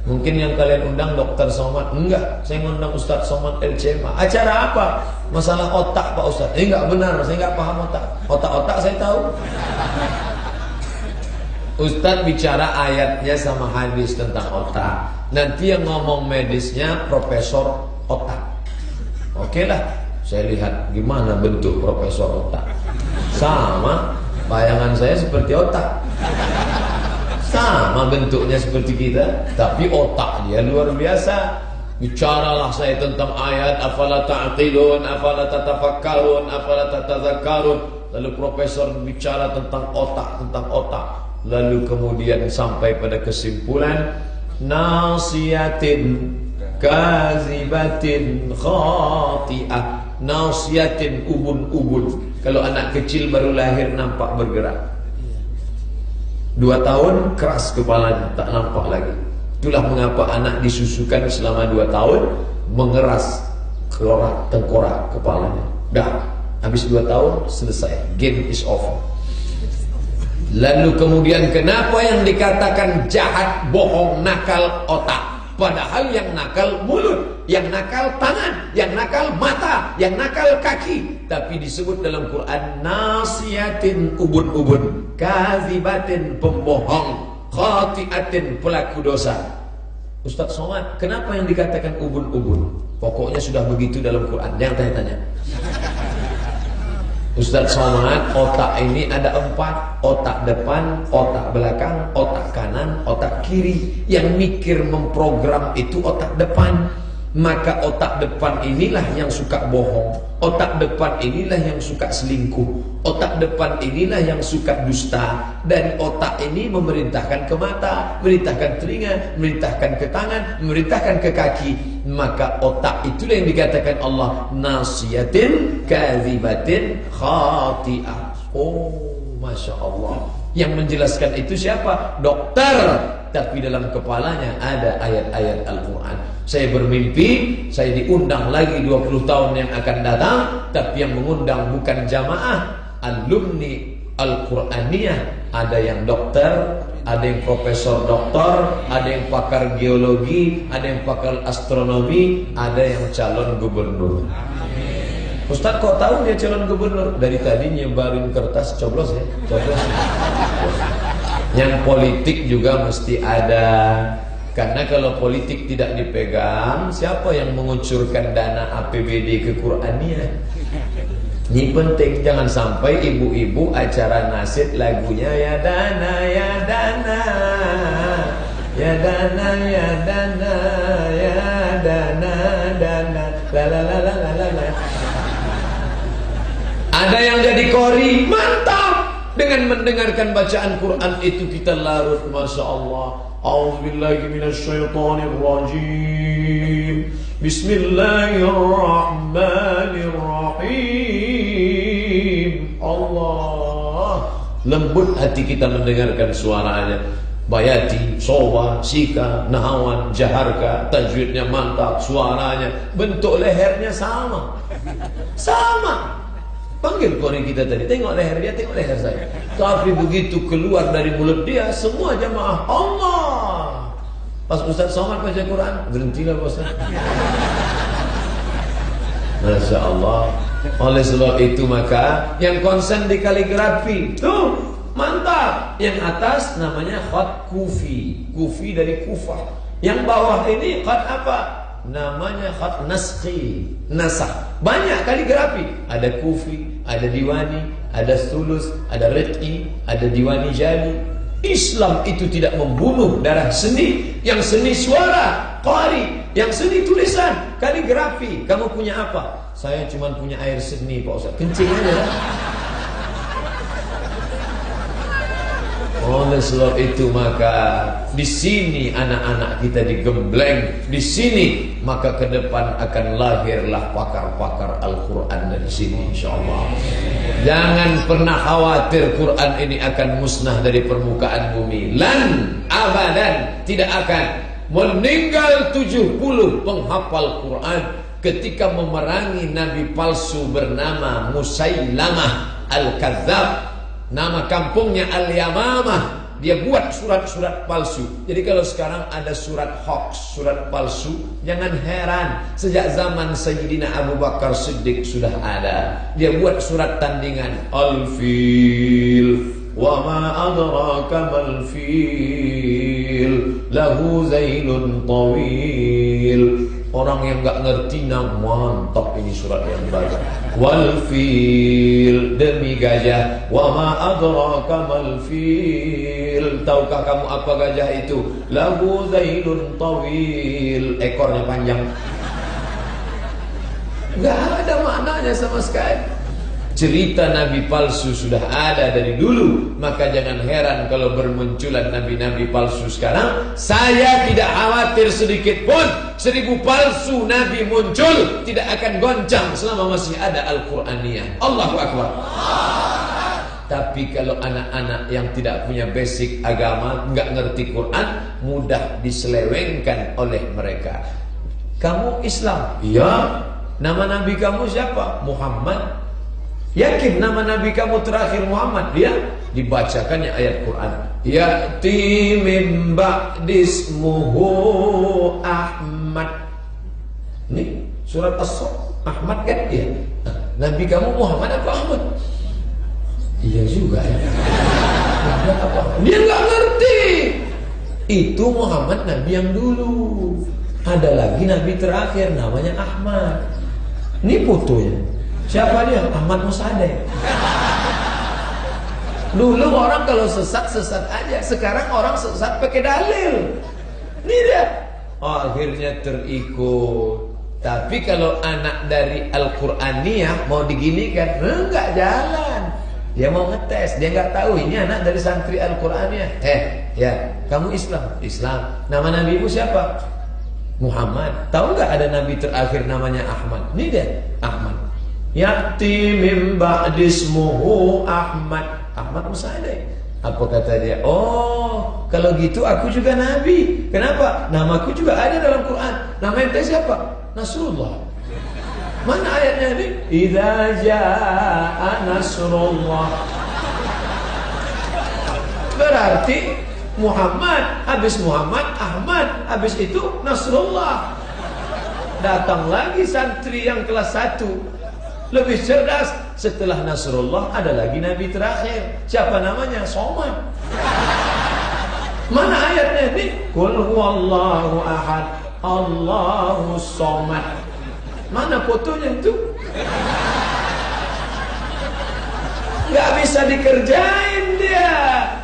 Mungkin yang kalian undang dokter Somad. Enggak, saya ngundang Ustaz Somad LCMA. Acara apa? Masalah otak Pak Ustaz. Enggak benar, saya enggak paham otak. Otak-otak saya tahu. Ustaz bicara ayatnya sama hadis tentang otak. Nanti yang ngomong medisnya profesor otak. Oke lah, saya lihat gimana bentuk profesor otak. Sama, bayangan saya seperti otak. Sama bentuknya seperti kita, tapi otak dia luar biasa. Bicaralah saya tentang ayat, afala ta'qilun, afala tatafakkarun, afala tatadzakkarun. Lalu profesor bicara tentang otak. Lalu kemudian sampai pada kesimpulan, nasiyatin kazibatin khati'ah. Nasiyatin, ubun-ubun. Kalau anak kecil baru lahir nampak bergerak, 2 tahun keras kepalanya, tak nampak lagi. Itulah mengapa anak disusukan selama 2 tahun, mengeras tengkorak kepalanya. Dah, habis 2 tahun selesai, game is over. Lalu kemudian kenapa yang dikatakan jahat, bohong, nakal otak? Padahal yang nakal mulut, yang nakal tangan, yang nakal mata, yang nakal kaki. Tapi disebut dalam Quran nasiyatin, ubun-ubun, kazibatin, pembohong, khati'atin, pelaku dosa. Ustaz Somad, kenapa yang dikatakan ubun-ubun? Pokoknya sudah begitu dalam Quran, jangan tanya-tanya. Ustaz Somad, otak ini ada 4. Otak depan, otak belakang, otak kanan, otak kiri. Yang mikir memprogram itu otak depan. Maka otak depan inilah yang suka bohong. Otak depan inilah yang suka selingkuh. Otak depan inilah yang suka dusta. Dari otak ini memerintahkan ke mata, memerintahkan telinga, memerintahkan ke tangan, memerintahkan ke kaki. Maka otak itulah yang dikatakan Allah nasiyatin kadzibatin khati'ah. Oh, Masya Allah. Yang menjelaskan itu siapa? Dokter. Tapi dalam kepalanya ada ayat-ayat Al-Quran. Saya bermimpi, saya diundang lagi 20 tahun yang akan datang. Tapi yang mengundang bukan jamaah, alumni Al-Quraniyah. Ada yang dokter, ada yang profesor doktor, ada yang pakar geologi, ada yang pakar astronomi, ada yang calon gubernur. Ustaz kok tahu dia calon gubernur? Dari tadi nyebarin kertas, coblos ya, coblos. Yang politik juga mesti ada. Karena kalau politik tidak dipegang, siapa yang mengucurkan dana APBD ke Quraniyah? Ini penting, jangan sampai ibu-ibu acara nasyid lagunya ya dana, ya dana, ya dana, ya dana, ya dana, dana, la la la la la la. Ada yang jadi kori, mantap. Dengan mendengarkan bacaan Quran itu kita larut, Masya Allah. A'udzubillahi minasyaitonirrajim. Bismillahirrahmanirrahim. Allah, lembut hati kita mendengarkan suaranya. Bayati, Soba, Sika, Nahawan, Jaharka, tajwidnya mantap, suaranya, bentuk lehernya sama. Sama. Panggil kori kita tadi, tengok leher dia, tengok leher saya. Tapi begitu keluar dari mulut dia, semua jamaah Allah. Pas Ustaz Somad baca Quran, berhentilah Ustaz. Masya Allah. Oleh sebab itu maka yang konsen di kaligrafi, tuh mantap. Yang atas namanya khat kufi, kufi dari Kufah. Yang bawah ini khat apa? Namanya khat naskhi, nasakh. Banyak kaligrafi, ada kufi, ada diwani, ada sulus, ada riqi, ada diwani jali. Islam itu tidak membunuh darah seni. Yang seni suara, qari. Yang seni tulisan, kaligrafi. Kamu punya apa? Saya cuma punya air seni Pak Ustaz. Kencing aja lah. Oleh sebab itu maka di sini anak-anak kita digembleng, di sini maka ke depan akan lahirlah pakar-pakar Al-Quran dari sini insyaallah. Jangan pernah khawatir Quran ini akan musnah dari permukaan bumi. Lan abadan, tidak akan. Meninggal 70 penghafal Quran ketika memerangi nabi palsu bernama Musailamah Al-Kadzab. Nama kampungnya Al-Yamamah. Dia buat surat-surat palsu. Jadi kalau sekarang ada surat hoax, surat palsu, jangan heran. Sejak zaman Sayyidina Abu Bakar Siddiq sudah ada. Dia buat surat tandingan. Al-Fil wa ma adraka mal fil lahu zailun tawil. Orang yang gak ngerti mantap ini surat yang bagus. Wal fil, demi gajah. Wa ma adraka mal fil, tahukah kamu apa gajah itu? Lahu zailun tawil, ekornya panjang. Gak ada maknanya sama sekali. Cerita nabi palsu sudah ada dari dulu. Maka jangan heran kalau bermunculan nabi-nabi palsu sekarang. Saya tidak khawatir sedikit pun 1000 palsu nabi muncul tidak akan goncang selama masih ada Al-Quraniyah. Allahu Akbar. Tapi kalau anak-anak yang tidak punya basic agama, nggak ngerti Quran, mudah diselewengkan oleh mereka. Kamu Islam? Iya. Nama nabi kamu siapa? Muhammad. Yakin nama nabi kamu terakhir Muhammad? Ya. Dibacakannya ayat Quran. Ya'ti min ba'dismuhu Ahmad. Ini surat As-Saff. Ahmad kan dia. Nabi kamu Muhammad apa Ahmad? Iya juga ya. Dia nggak ngerti. Itu Muhammad nabi yang dulu. Ada lagi nabi terakhir namanya Ahmad. Ini fotonya. Siapa dia? Ahmad Musadeh. Dulu orang kalau sesat aja. Sekarang orang sesat pakai dalil. Ini dia. Akhirnya terikut. Tapi kalau anak dari Al-Quraniyah mau diginikan, enggak jalan. Dia mau ngetes, dia nggak tahu ini anak dari santri Al-Quraniyah. Ya, kamu Islam? Islam. Nama nabimu siapa? Muhammad. Tahu nggak ada nabi terakhir namanya Ahmad? Ini dia, Ahmad. Ya'ti min ba'dismuhu Ahmad. Ahmad Musadeh. Apa kata dia? Oh, kalau gitu aku juga nabi. Kenapa? Namaku juga ada dalam Quran. Nama ente siapa? Nasrullah. Mana ayatnya ini? Idza jaa nasrullah. Berarti Muhammad, habis Muhammad, Ahmad, habis itu Nasrullah. Datang lagi santri yang kelas 1. Lebih cerdas. Setelah Nasrullah ada lagi nabi terakhir. Siapa namanya? Somad. Mana ayatnya ini? Qul huwallahu ahad, Allahus somad. Mana fotonya itu? Gak bisa dikerjain dia.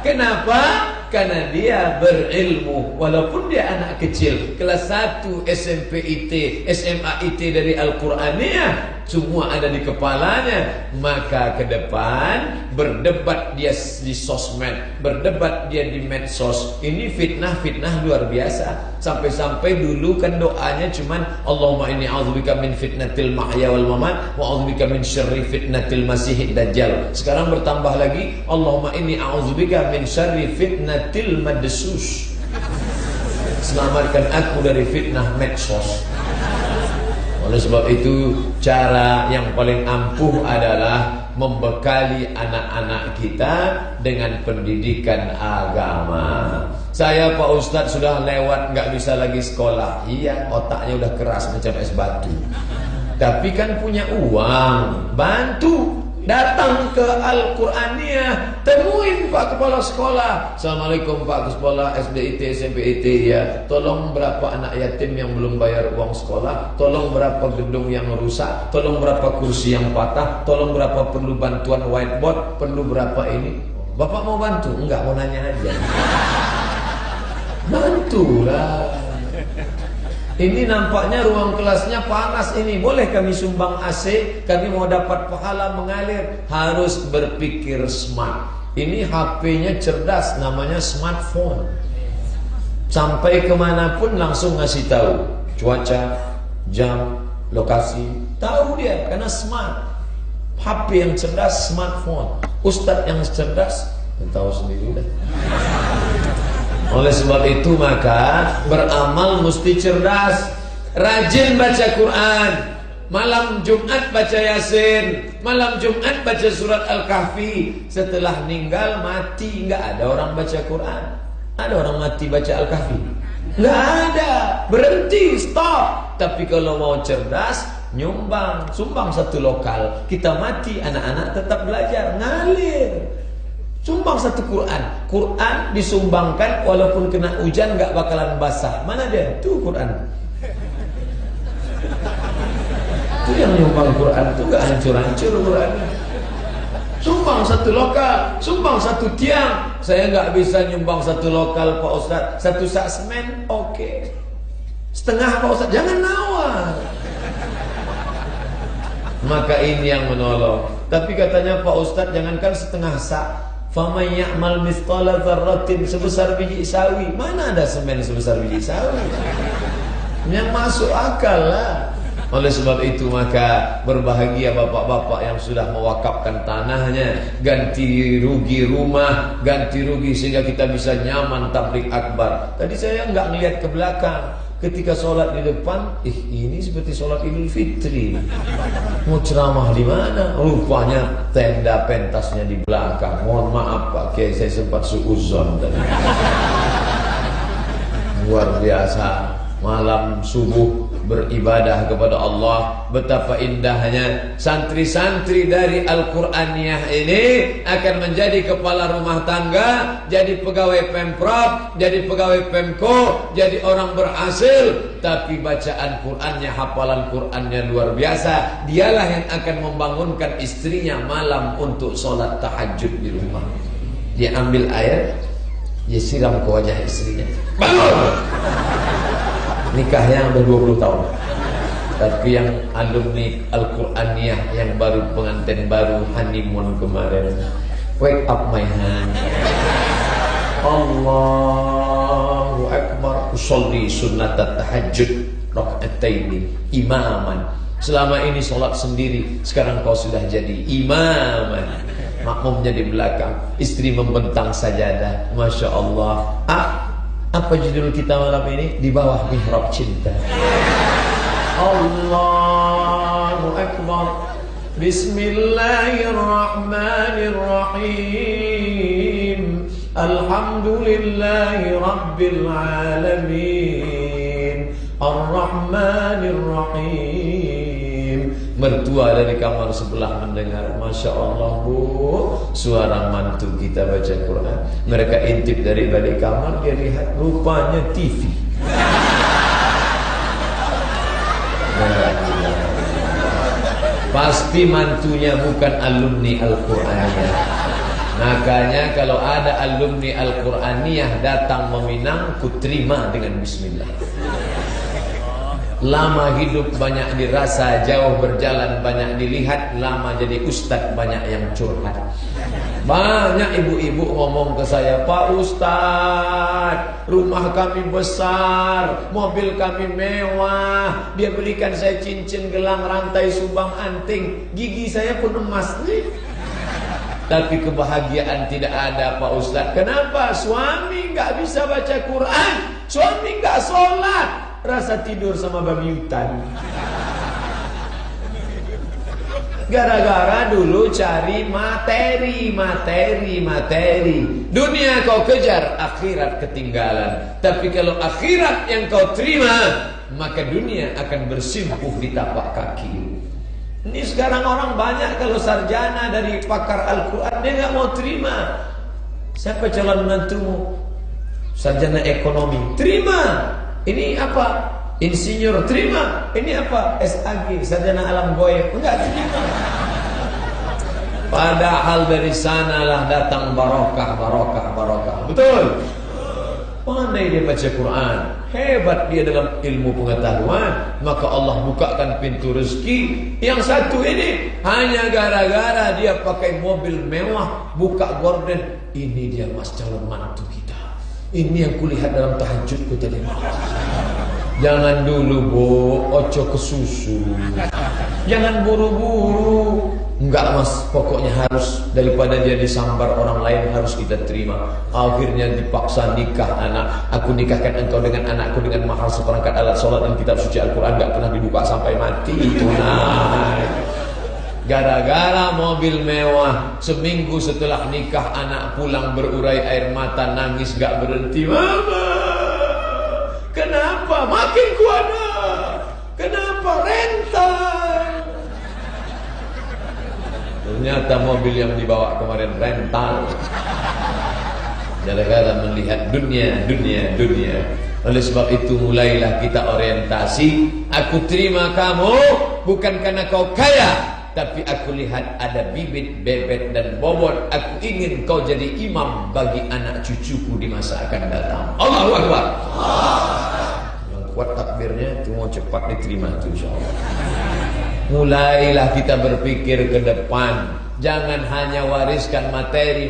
Kenapa? Karena dia berilmu. Walaupun dia anak kecil, kelas 1 SMP IT, SMA IT dari Al-Quraniyah, semua ada di kepalanya. Maka ke depan berdebat dia di sosmed, berdebat dia di medsos. Ini fitnah-fitnah luar biasa. Sampai-sampai dulu kan doanya cuman Allahumma inni a'udzubika min fitnatil mahya wal mamat wa a'udzubika min syarri fitnatil masiihid dajjal. Sekarang bertambah lagi Allahumma inni a'udzubika min syarri fitnatil madsus. Selamatkan aku dari fitnah medsos. Oleh sebab itu cara yang paling ampuh adalah membekali anak-anak kita dengan pendidikan agama. Saya Pak Ustadz sudah lewat, nggak bisa lagi sekolah. Iya, otaknya udah keras macam es batu. Tapi kan punya uang, bantu. Datang ke Al-Quraniyah, temuin Pak Kepala Sekolah. Assalamualaikum Pak Kepala SD IT SMP IT ya. Tolong berapa anak yatim yang belum bayar uang sekolah? Tolong berapa gedung yang rusak? Tolong berapa kursi yang patah? Tolong berapa perlu bantuan whiteboard? Perlu berapa ini? Bapak mau bantu? Enggak, mau nanya aja. Bantulah. Ini nampaknya ruang kelasnya panas ini. Boleh kami sumbang AC? Kami mau dapat pahala mengalir. Harus berpikir smart. Ini HP-nya cerdas, namanya smartphone. Sampai kemanapun langsung ngasih tahu cuaca, jam, lokasi. Tahu dia, karena smart. HP yang cerdas, smartphone. Ustadz yang cerdas, tahu sendiri dah. Oleh sebab itu maka beramal mesti cerdas. Rajin baca Quran. Malam Jumat baca Yasin, malam Jumat baca surat Al-Kahfi. Setelah meninggal mati, enggak ada orang baca Quran. Ada orang mati baca Al-Kahfi? Enggak ada. Berhenti, stop. Tapi kalau mau cerdas, nyumbang, sumbang satu lokal. Kita mati, anak-anak tetap belajar, ngalir. Sumbang satu Quran. Quran disumbangkan walaupun kena hujan enggak bakalan basah. Mana dia? Tuh Quran. Itu yang nyumbang Quran itu gak hancur-hancur Quran. Sumbang satu lokal, sumbang satu tiang. Saya gak bisa nyumbang satu lokal Pak Ustaz. Satu sak semen, oke. Setengah Pak Ustaz, jangan nawar. Maka ini yang menolong. Tapi katanya Pak Ustaz, jangankan setengah sak. Faman ya'mal mithqala dzarratin, sebesar biji sawi. Mana ada semen sebesar biji sawi? Yang masuk akal lah. Oleh sebab itu maka berbahagia bapak-bapak yang sudah mewakafkan tanahnya, ganti rugi rumah, ganti rugi sehingga kita bisa nyaman tabligh akbar. Tadi saya enggak ngelihat ke belakang. Ketika sholat di depan, ini seperti sholat Idul Fitri. Mau ceramah di mana? Rupanya tenda pentasnya di belakang. Mohon maaf Pak Kiai, saya sempat suuzon tadi. Luar biasa. Malam subuh beribadah kepada Allah. Betapa indahnya santri-santri dari Al-Quraniyah ini akan menjadi kepala rumah tangga, jadi pegawai Pemprov, jadi pegawai Pemko, jadi orang berhasil. Tapi bacaan Qurannya, hafalan Qurannya luar biasa. Dialah yang akan membangunkan istrinya malam untuk sholat tahajud di rumah. Dia ambil air, dia siram ke wajah istrinya, bangun. Nikahnya udah 20 tahun. Tapi yang alumni Al-Quraniyah yang baru pengantin baru honeymoon kemarin, wake up my hand. Allahu Akbar. Usolli sunnat tahajud raka'ataini imaman. Selama ini sholat sendiri, sekarang kau sudah jadi imaman. Makmumnya di belakang, istri membentang sajadah. Masya Allah. Apa judul kita malam ini? Di bawah mihrab cinta. Allahu Akbar. Bismillahirrahmanirrahim. Alhamdulillahi Rabbil Alamin. Ar-Rahmanirrahim. Mertua dari kamar sebelah mendengar, Masya Allah Bu, suara mantu kita baca Quran. Mereka intip dari balik kamar, dia lihat rupanya TV. Pasti mantunya bukan alumni Al-Quraniyah. Makanya kalau ada alumni Al-Quraniyah datang meminang, ku terima dengan bismillah. Lama hidup banyak dirasa, jauh berjalan banyak dilihat, lama jadi ustadz banyak yang curhat. Banyak ibu-ibu ngomong ke saya, Pak Ustadz, rumah kami besar, mobil kami mewah, dia belikan saya cincin, gelang, rantai, subang, anting, gigi saya pun emas nih. Tapi kebahagiaan tidak ada Pak Ustadz. Kenapa? Suami nggak bisa baca Quran, suami nggak sholat, rasa tidur sama babi hutan. Gara-gara dulu cari materi. Dunia kau kejar, akhirat ketinggalan. Tapi kalau akhirat yang kau terima, maka dunia akan bersimpuh di tapak kaki. Ini sekarang orang banyak kalau sarjana dari pakar Al-Quran, dia nggak mau terima. Siapa calon menantumu? Sarjana ekonomi, terima. Ini apa? Insinyur, terima. Ini apa? SAG, sarjana alam goib, enggak terima. Padahal dari sanalah datang barokah. Betul? Pandai dia baca Quran. hebat dia dalam ilmu pengetahuan, maka Allah bukakan pintu rezeki. Yang satu ini hanya gara-gara dia pakai mobil mewah, buka gorden, ini dia mas calon mantu kita. Ini yang kulihat dalam tahajudku tadi malam. Jangan dulu bu, ojo kesusu. Jangan buru-buru. Enggak mas, pokoknya harus, daripada dia disambar orang lain harus kita terima. Akhirnya dipaksa nikah anak. Aku nikahkan engkau dengan anakku dengan mahar seperangkat alat sholat dan kitab suci Al-Quran. Gak pernah dibuka sampai mati. Tunai. Gara-gara mobil mewah, seminggu setelah nikah anak pulang berurai air mata, nangis gak berhenti. Mama, kenapa makin kuana? Kenapa rental? Ternyata mobil yang dibawa kemarin rental. Gara-gara melihat dunia. Oleh sebab itu mulailah kita orientasi. Aku terima kamu bukan karena kau kaya, tapi aku lihat ada bibit, bebet dan bobot. Aku ingin kau jadi imam bagi anak cucuku di masa akan datang. Allahu Akbar. Yang kuat takbirnya itu mau cepat diterima itu insyaallah. Mulailah kita berpikir ke depan. Jangan hanya wariskan materi.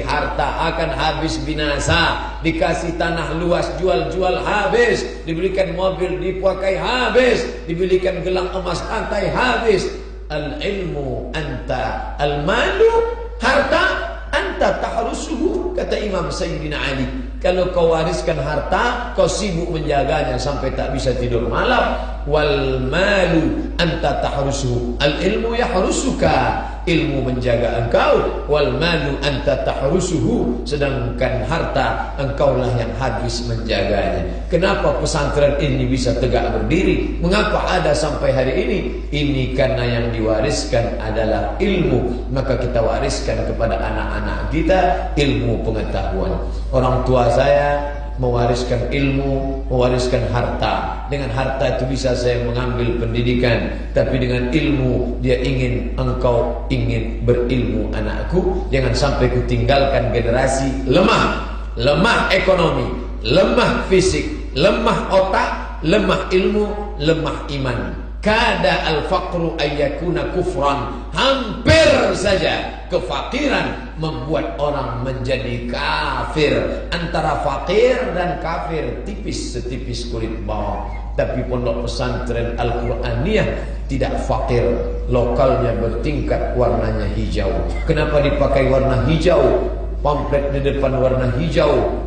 Harta akan habis binasa. Dikasih tanah luas, jual habis. Dibelikan mobil, dipakai habis. Dibelikan gelang emas rantai habis. Al-ilmu anta al-malu, harta anta tahrusuhu, kata Imam Sayyidina Ali. Kalau kau wariskan harta, kau sibuk menjaganya sampai tak bisa tidur malam. Wal malu anta tahrusuhu, al ilmu yahrusuka, ilmu menjaga engkau. Wal malu anta tahrusuhu, sedangkan harta engkaulah yang habis menjaganya. Kenapa pesantren ini bisa tegak berdiri? Mengapa ada sampai hari ini? Ini karena yang diwariskan adalah ilmu. Maka kita wariskan kepada anak-anak kita ilmu pengetahuan. Orang tua saya mewariskan ilmu, mewariskan harta. Dengan harta itu bisa saya mengambil pendidikan, tapi dengan ilmu dia ingin, engkau ingin berilmu anakku. Jangan sampai kutinggalkan generasi lemah ekonomi, lemah fisik, lemah otak, lemah ilmu, lemah iman. Kada al-faqru ayyakuna kufran. Hampir saja kefakiran membuat orang menjadi kafir. Antara fakir dan kafir tipis setipis kulit bawang. Tapi pondok pesantren Al-Quraniyah tidak fakir. Lokalnya bertingkat, warnanya hijau. Kenapa dipakai warna hijau? Pamflet di depan warna hijau,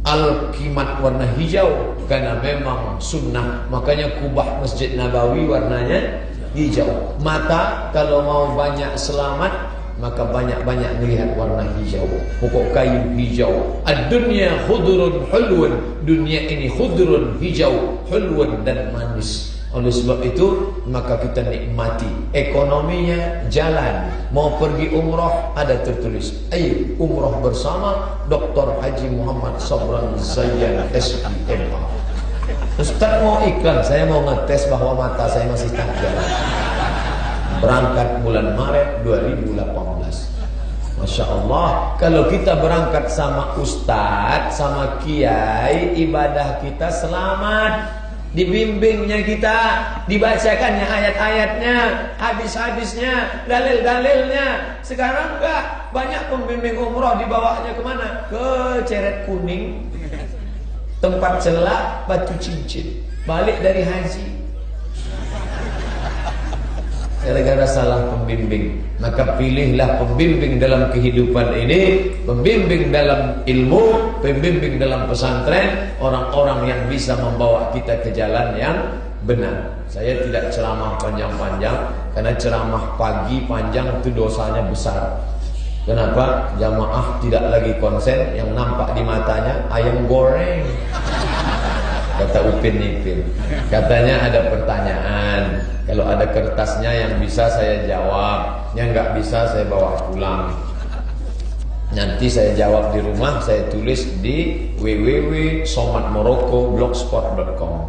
Al-Qimat warna hijau, karena memang sunnah. Makanya kubah Masjid Nabawi warnanya hijau. Mata kalau mau banyak selamat, maka banyak-banyak melihat warna hijau. Pokok kayu hijau. Ad-dunya khudrun hulwun. Dunia ini khudrun hijau, hulwun dan manis. Oleh sebab itu maka kita nikmati. Ekonominya jalan. Mau pergi umrah ada tertulis, ayo umrah bersama Dr. Haji Muhammad Sabran Zayyan SIMA. Ustaz mau iklan, saya mau ngetes bahwa mata saya masih tajam. Berangkat bulan Maret 2018. Masya Allah, kalau kita berangkat sama ustadz, sama kiai, ibadah kita selamat. Dibimbingnya kita, dibacakannya ayat-ayatnya, hadis-hadisnya, dalil-dalilnya. Sekarang enggak, banyak pembimbing umroh dibawanya kemana? Ke Ceret Kuning, tempat celak Batu Cincin. Balik dari haji gara-gara salah pembimbing. Maka pilihlah pembimbing dalam kehidupan ini, pembimbing dalam ilmu, pembimbing dalam pesantren, orang-orang yang bisa membawa kita ke jalan yang benar. Saya tidak ceramah panjang-panjang, karena ceramah pagi panjang itu dosanya besar. Kenapa? Jamaah tidak lagi konsen, yang nampak di matanya ayam goreng. Kata Upin Ipin. Katanya ada pertanyaan, kalau ada kertasnya yang bisa saya jawab, yang nggak bisa saya bawa pulang. Nanti saya jawab di rumah, saya tulis di www.somatmorocco.blogspot.com.